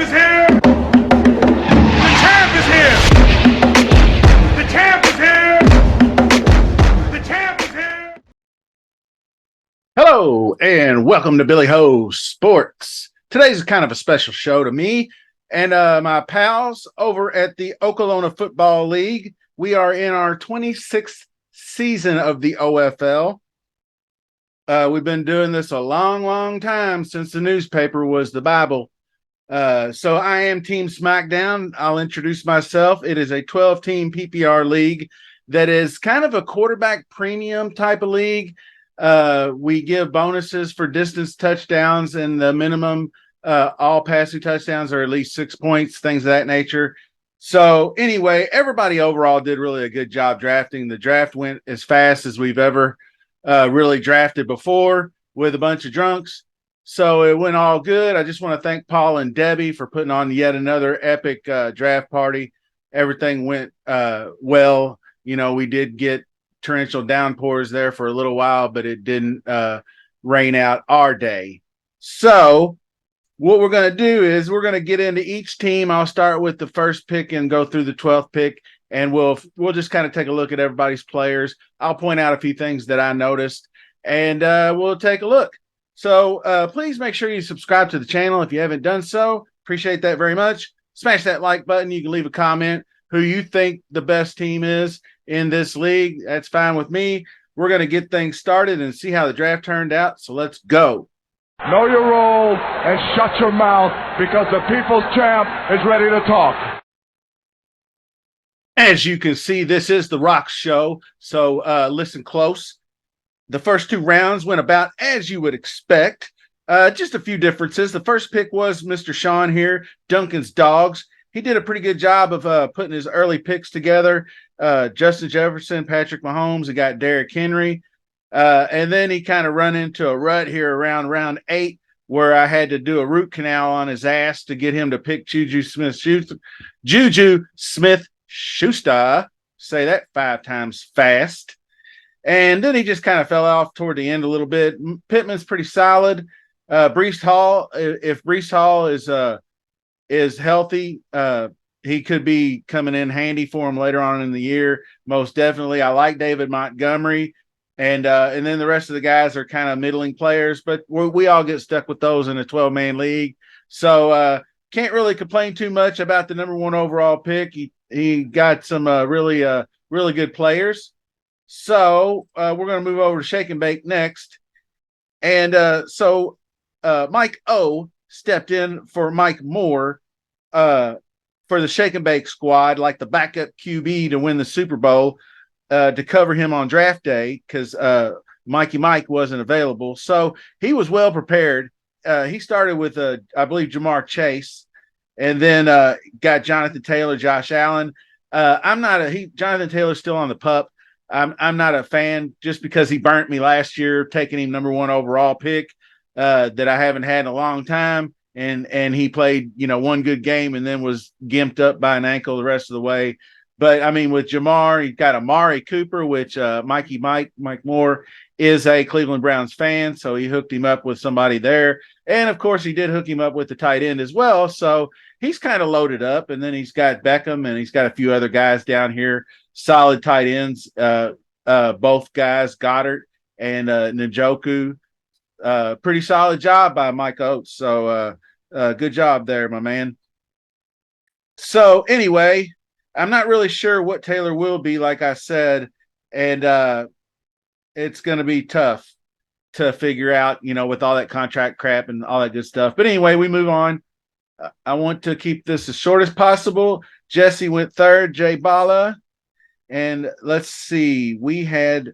is here! The champ is here! The champ is here! The champ is here! Hello, and welcome to Billy Ho Sports. Today's kind of a special show to me and my pals over at the Oklahoma Football League. We are in our 26th season of the OFL. We've been doing this a long, long time since the newspaper was the Bible. So I am Team SmackDown. I'll introduce myself. It is a 12-team PPR league that is kind of a quarterback premium type of league. We give bonuses for distance touchdowns, and the minimum all passing touchdowns are at least 6 points, things of that nature. So anyway, everybody overall did really a good job drafting. The draft went as fast as we've ever really drafted before with a bunch of drunks. So it went all good. I just want to thank Paul and Debbie for putting on yet another epic draft party. Everything went well. You know, we did get torrential downpours there for a little while, but it didn't rain out our day. So what we're going to do is we're going to get into each team. I'll start with the first pick and go through the 12th pick, and we'll just kind of take a look at everybody's players. I'll point out a few things that I noticed, and we'll take a look. So please make sure you subscribe to the channel if you haven't done so. Appreciate that very much. Smash that like button. You can leave a comment who you think the best team is in this league. That's fine with me. We're going to get things started and see how the draft turned out. So let's go. Know your role and shut your mouth because the people's champ is ready to talk. As you can see, this is the Rock Show. So listen close. The first two rounds went about as you would expect. Just a few differences. The first pick was Mr. Sean here, Duncan's Dogs. He did a pretty good job of putting his early picks together. Justin Jefferson, Patrick Mahomes, he got Derrick Henry. And then he kind of run into a rut here around round 8 where I had to do a root canal on his ass to get him to pick Juju Smith-Schuster. Say that 5 times fast. And then he just kind of fell off toward the end a little bit. Pittman's pretty solid. Breece Hall, if Breece Hall is healthy, he could be coming in handy for him later on in the year. Most definitely. I like David Montgomery. And then the rest of the guys are kind of middling players, but we all get stuck with those in a 12-man league. So can't really complain too much about the number 1 overall pick. He got some really good players. So we're going to move over to Shake and Bake next. And so Mike O stepped in for Mike Moore for the Shake and Bake squad, like the backup QB to win the Super Bowl, to cover him on draft day because Mikey Mike wasn't available. So he was well prepared. He started with, I believe, Jamar Chase, and then got Jonathan Taylor, Josh Allen. Jonathan Taylor's still on the pup. I'm not a fan just because he burnt me last year, taking him number 1 overall pick that I haven't had in a long time. And he played, one good game and then was gimped up by an ankle the rest of the way. But I mean, with Jamar, he got Amari Cooper, which Mike Moore is a Cleveland Browns fan. So he hooked him up with somebody there. And of course, he did hook him up with the tight end as well. So he's kind of loaded up. And then he's got Beckham and he's got a few other guys down here. Solid tight ends, both guys, Goddard and Njoku. Pretty solid job by Mike Oates. So good job there, my man. So anyway, I'm not really sure what Taylor will be, like I said, and it's going to be tough to figure out, with all that contract crap and all that good stuff. But anyway, we move on. I want to keep this as short as possible. Jesse went 3rd, Jay Bala. And let's see, we had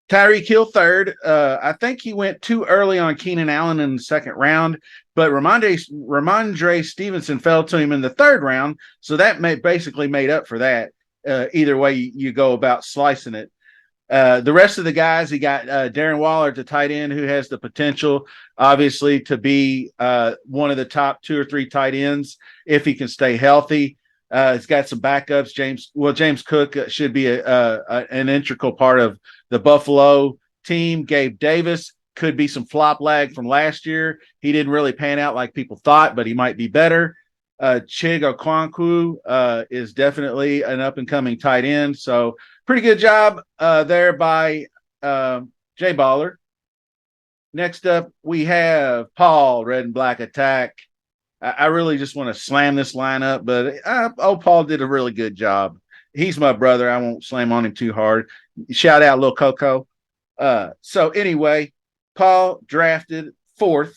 Tyreek Hill 3rd. I think he went too early on Keenan Allen in the 2nd round, but Ramondre Stevenson fell to him in the 3rd round, so that basically made up for that. Either way you go about slicing it. The rest of the guys, he got Darren Waller, the tight end, who has the potential, obviously, to be one of the top 2 or 3 tight ends if he can stay healthy. He's got some backups. James Cook should be an integral part of the Buffalo team. Gabe Davis could be some flop lag from last year. He didn't really pan out like people thought, but he might be better. Chig Okonkwo is definitely an up and coming tight end. So pretty good job there by Jay Baller. Next up, we have Paul, Red and Black Attack. I really just want to slam this lineup, but Paul did a really good job. He's my brother. I won't slam on him too hard. Shout out, Lil Coco. So anyway, Paul drafted 4th,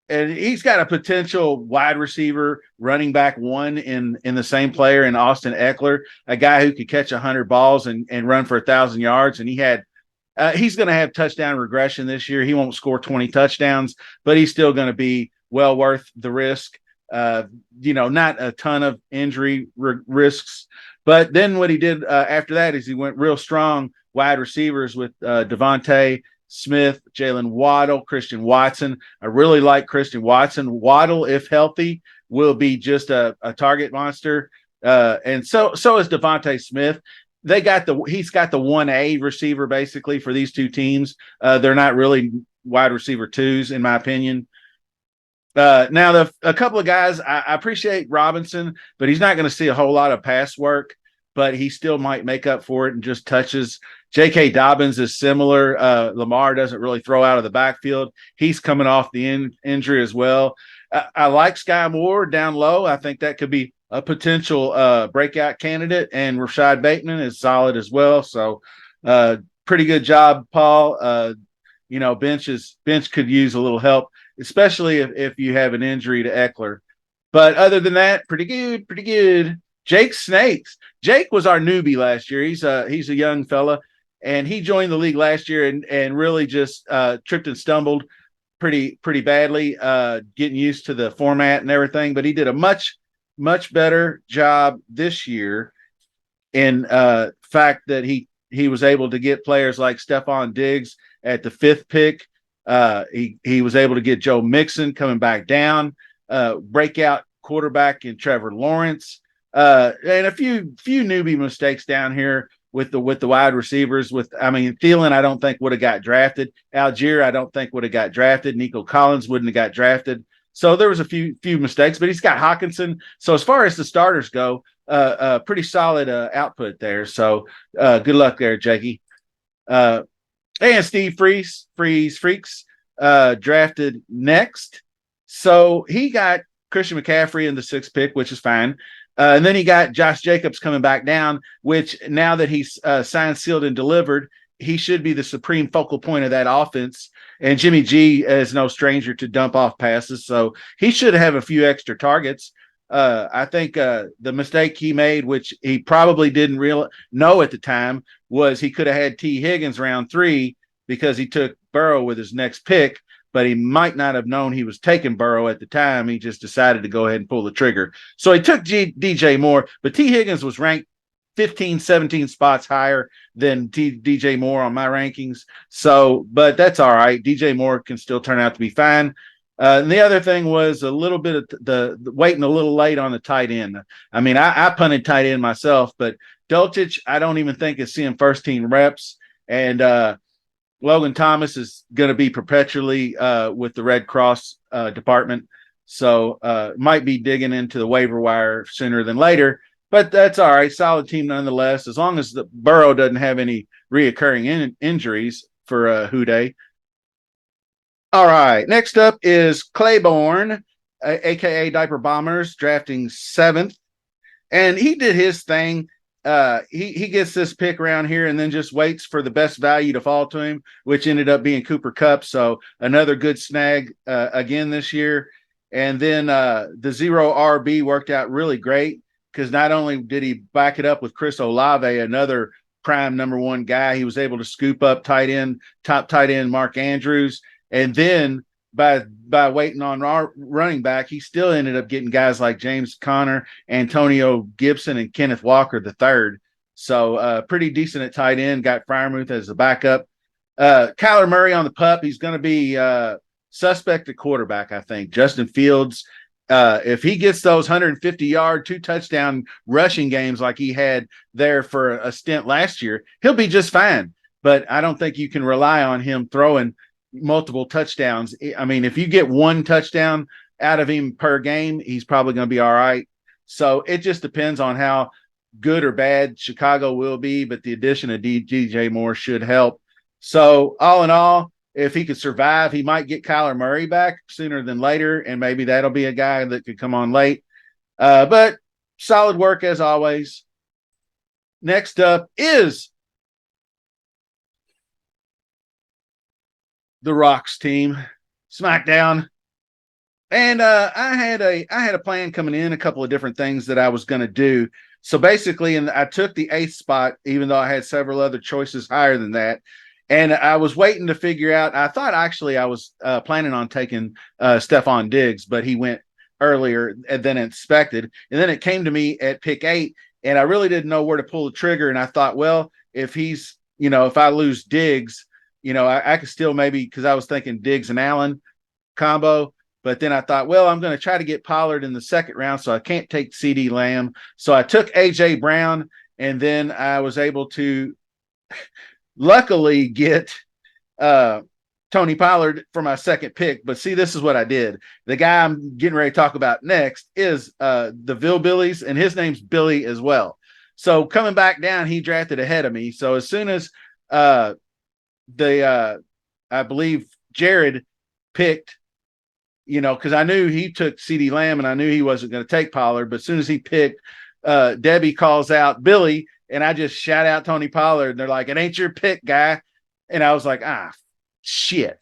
and he's got a potential wide receiver, running back 1 in the same player in Austin Eckler, a guy who could catch 100 balls and run for 1,000 yards. And he's going to have touchdown regression this year. He won't score 20 touchdowns, but he's still going to be well worth the risk. Not a ton of injury risks. But then what he did after that is he went real strong wide receivers with Devontae Smith, Jalen Waddle, Christian Watson. I really like Christian Watson. Waddle, if healthy, will be just a target monster. And so is Devontae Smith. He's got the 1A receiver basically for these two teams. They're not really wide receiver 2s, in my opinion. Now, a couple of guys, I appreciate Robinson, but he's not going to see a whole lot of pass work, but he still might make up for it and just touches. J.K. Dobbins is similar. Lamar doesn't really throw out of the backfield. He's coming off the injury as well. I like Sky Moore down low. I think that could be a potential breakout candidate, and Rashad Bateman is solid as well. So pretty good job, Paul. Bench could use a little help, especially if you have an injury to Eckler. But other than that, pretty good. Jake Snakes. Jake was our newbie last year. He's a young fella, and he joined the league last year and really just tripped and stumbled pretty badly, getting used to the format and everything. But he did a much better job this year in fact that he was able to get players like Stephon Diggs at the 5th pick. He was able to get Joe Mixon coming back down, breakout quarterback in Trevor Lawrence, and a few newbie mistakes down here with the wide receivers. Thielen, I don't think would have got drafted. Algier, I don't think would have got drafted. Nico Collins wouldn't have got drafted. So there was a few mistakes, but he's got Hawkinson. So as far as the starters go, pretty solid output there. So good luck there, Jakey. And Steve Freaks drafted next. So he got Christian McCaffrey in the 6th pick, which is fine. And then he got Josh Jacobs coming back down, which now that he's signed, sealed, and delivered, he should be the supreme focal point of that offense. And Jimmy G is no stranger to dump off passes, so he should have a few extra targets. I think the mistake he made, which he probably didn't know at the time, was he could have had T. Higgins round 3 because he took Burrow with his next pick, but he might not have known he was taking Burrow at the time. He just decided to go ahead and pull the trigger. So he took DJ Moore, but T. Higgins was ranked 15, 17 spots higher than DJ Moore on my rankings. So, but that's all right. DJ Moore can still turn out to be fine. And the other thing was a little bit of the waiting a little late on the tight end. I punted tight end myself, but Dulcich, I don't even think is seeing first team reps. And Logan Thomas is going to be perpetually with the Red Cross department. So might be digging into the waiver wire sooner than later. But that's all right. Solid team nonetheless, as long as the Burrow doesn't have any reoccurring injuries for Houday. All right. Next up is Claiborne, a.k.a. Diaper Bombers, drafting 7th. And he did his thing. He gets this pick around here and then just waits for the best value to fall to him, which ended up being Cooper Kupp. So another good snag again this year. And then the 0 RB worked out really great, because not only did he back it up with Chris Olave, another prime number 1 guy, he was able to scoop up top tight end Mark Andrews. And then by waiting on our running back, he still ended up getting guys like James Conner, Antonio Gibson, and Kenneth Walker III. So pretty decent at tight end. Got Freiermuth as a backup. Kyler Murray on the pup. He's going to be suspect at quarterback, I think. Justin Fields, if he gets those 150-yard, 2-touchdown rushing games like he had there for a stint last year, he'll be just fine. But I don't think you can rely on him throwing multiple touchdowns. If you get 1 touchdown out of him per game, he's probably going to be all right. So it just depends on how good or bad Chicago will be, but the addition of DJ Moore should help. So all in all, if he could survive, he might get Kyler Murray back sooner than later, and maybe that'll be a guy that could come on late. But solid work as always. Next up is the Rock's team, SmackDown. And I had a plan coming in, a couple of different things that I was going to do. So basically, and I took the 8th spot, even though I had several other choices higher than that. And I was waiting to figure out. I thought actually I was planning on taking Stephon Diggs, but he went earlier than expected. And then it came to me at pick 8, and I really didn't know where to pull the trigger. And I thought, well, if he's, if I lose Diggs, I could still maybe, because I was thinking Diggs and Allen combo. But then I thought, well, I'm going to try to get Pollard in the 2nd round, so I can't take CeeDee Lamb. So I took A.J. Brown, and then I was able to luckily get Tony Pollard for my 2nd pick. But see, this is what I did. The guy I'm getting ready to talk about next is the Billies, and his name's Billy as well. So coming back down, he drafted ahead of me. So as soon as I believe Jared picked, because I knew he took CeeDee Lamb and I knew he wasn't going to take Pollard. But as soon as he picked, Debbie calls out Billy, and I just shout out Tony Pollard. And they're like, "It ain't your pick, guy." And I was like, shit.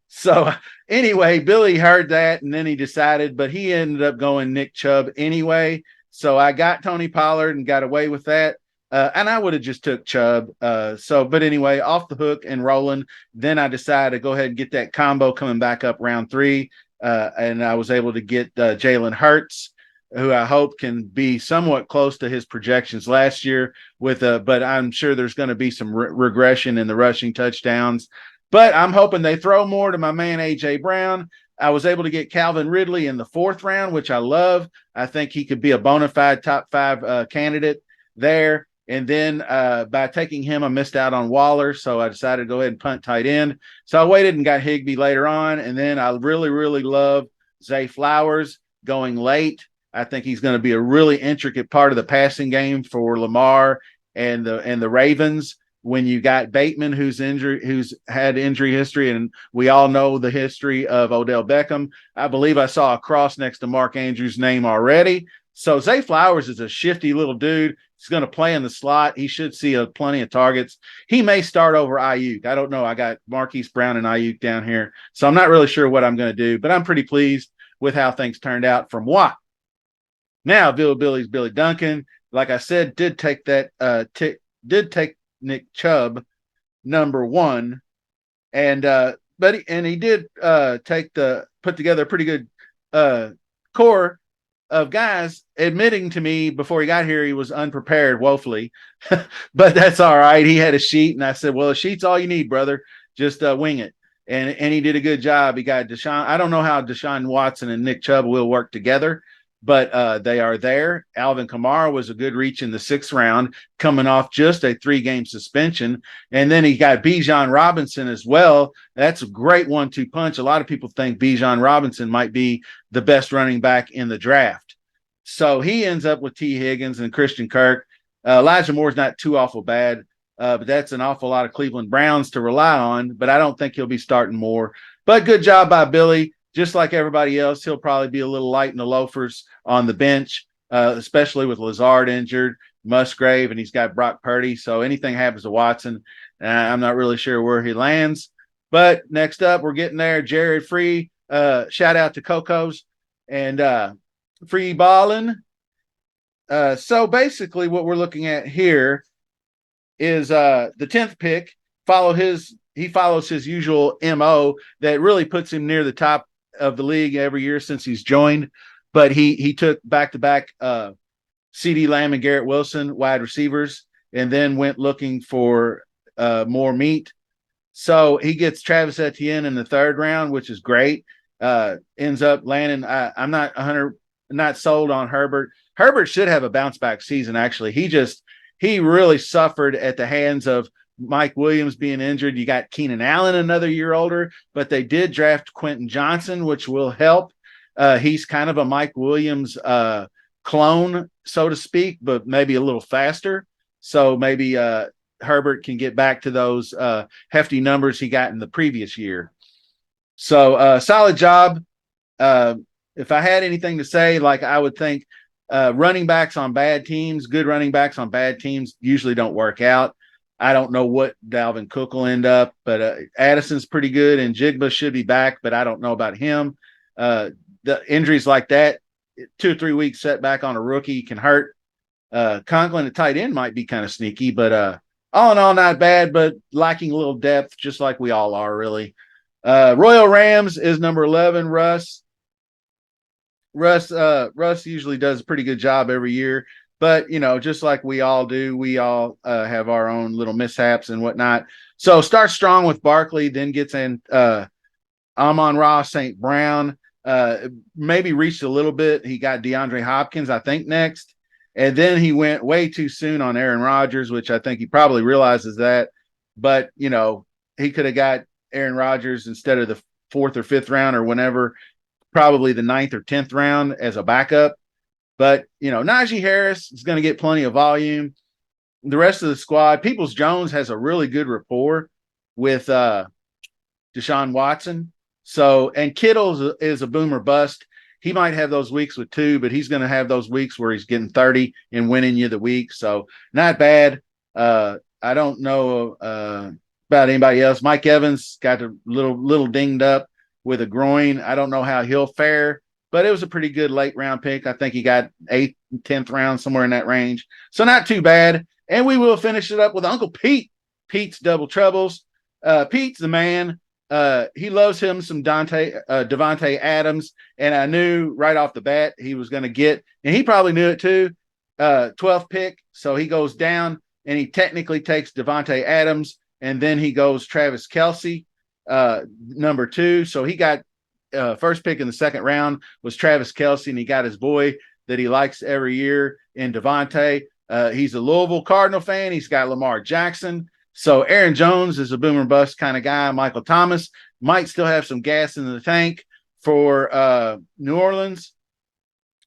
So anyway, Billy heard that, and then he decided, but he ended up going Nick Chubb anyway. So I got Tony Pollard and got away with that. And I would have just took Chubb. But anyway, off the hook and rolling. Then I decided to go ahead and get that combo coming back up round 3. And I was able to get Jalen Hurts, who I hope can be somewhat close to his projections last year but I'm sure there's going to be some regression in the rushing touchdowns, but I'm hoping they throw more to my man, A.J. Brown. I was able to get Calvin Ridley in the 4th round, which I love. I think he could be a bona fide top 5 candidate there. And then by taking him, I missed out on Waller, so I decided to go ahead and punt tight end. So I waited and got Higbee later on, and then I really, really love Zay Flowers going late. I think he's going to be a really intricate part of the passing game for Lamar and the Ravens. When you got Bateman, who's had injury history, and we all know the history of Odell Beckham. I believe I saw a cross next to Mark Andrews' name already. So Zay Flowers is a shifty little dude. He's going to play in the slot. He should see plenty of targets. He may start over Ayuk. I don't know. I got Marquise Brown and Ayuk down here, so I'm not really sure what I'm going to do, but I'm pretty pleased with how things turned out from moi. Now, Billy Duncan, like I said, did take Nick Chubb number 1, and he did put together a pretty good core of guys, admitting to me before he got here he was unprepared woefully, but that's all right. He had a sheet, and I said, well, a sheet's all you need, brother. Just wing it. And he did a good job. He got Deshaun. I don't know how Deshaun Watson and Nick Chubb will work together, but they are there. Alvin Kamara was a good reach in the 6th round, coming off just a 3-game suspension. And then he got Bijan Robinson as well. That's a great 1-2 punch. A lot of people think Bijan Robinson might be the best running back in the draft. So he ends up with T. Higgins and Christian Kirk. Elijah Moore's not too awful bad, but that's an awful lot of Cleveland Browns to rely on. But I don't think he'll be starting more. But good job by Billy. Just like everybody else, he'll probably be a little light in the loafers on the bench, especially with Lazard injured, Musgrave, and he's got Brock Purdy. So anything happens to Watson, I'm not really sure where he lands. But next up, we're getting there. Jared Free, shout out to Coco's and Free Ballin'. So basically what we're looking at here is the 10th pick. He follows his usual MO that really puts him near the top of the league every year since he's joined. But he took back-to-back CeeDee Lamb and Garrett Wilson wide receivers, and then went looking for more meat. So he gets Travis Etienne in the 3rd round, which is great. Ends up landing. I'm not sold on Herbert. Herbert should have a bounce back season. Actually, he really suffered at the hands of Mike Williams being injured. You got Keenan Allen, another year older, but they did draft Quentin Johnson, which will help. He's kind of a Mike Williams clone, so to speak, but maybe a little faster. So maybe Herbert can get back to those hefty numbers he got in the previous year. So solid job. If I had anything to say, like I would think running backs on bad teams, good running backs on bad teams usually don't work out. I don't know what Dalvin Cook will end up, but Addison's pretty good and Jigba should be back, but I don't know about him. The injuries like that, 2 or 3 weeks setback on a rookie can hurt. Conklin at tight end might be kind of sneaky, but all in all, not bad, but lacking a little depth, just like we all are, really. Royal Rams is number 11, Russ. Russ usually does a pretty good job every year, but just like we all do, we all have our own little mishaps and whatnot. So starts strong with Barkley, then gets in Amon-Ra St. Brown. Maybe reached a little bit. He got DeAndre Hopkins, I think, next. And then he went way too soon on Aaron Rodgers, which I think he probably realizes that. But, he could have got Aaron Rodgers instead of the 4th or 5th round or whenever, probably the 9th or 10th round as a backup. But, Najee Harris is going to get plenty of volume. The rest of the squad, Peoples-Jones has a really good rapport with Deshaun Watson. So, and Kittle is a boomer bust. He might have those weeks with 2, but he's going to have those weeks where he's getting 30 and winning you the week. So not bad. I don't know about anybody else. Mike Evans got a little dinged up with a groin. I don't know how he'll fare, but it was a pretty good late round pick. I think he got 8th, 10th round, somewhere in that range. So not too bad. And we will finish it up with Uncle Pete. Pete's double troubles. Pete's the man. He loves him some Devontae Adams, and I knew right off the bat he was going to get, and he probably knew it too, 12th pick. So he goes down, and he technically takes Devontae Adams, and then he goes Travis Kelce, number 2. So he got first pick in the 2nd round was Travis Kelce, and he got his boy that he likes every year in Devontae. He's a Louisville Cardinal fan. He's got Lamar Jackson. So Aaron Jones is a boomer bust kind of guy. Michael Thomas might still have some gas in the tank for New Orleans.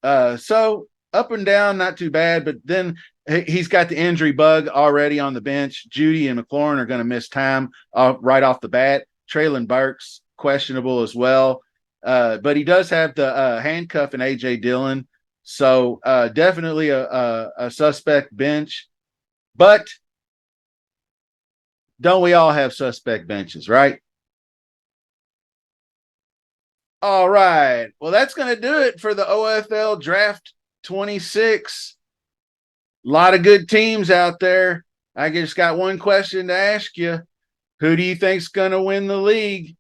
So up and down, not too bad. But then he's got the injury bug already on the bench. Judy and McLaurin are going to miss time right off the bat. Traylon Burks, questionable as well. But he does have the handcuff in A.J. Dillon. So definitely a suspect bench. But don't we all have suspect benches, right? All right. Well, that's going to do it for the OFL Draft 26. A lot of good teams out there. I just got one question to ask you. Who do you think's going to win the league?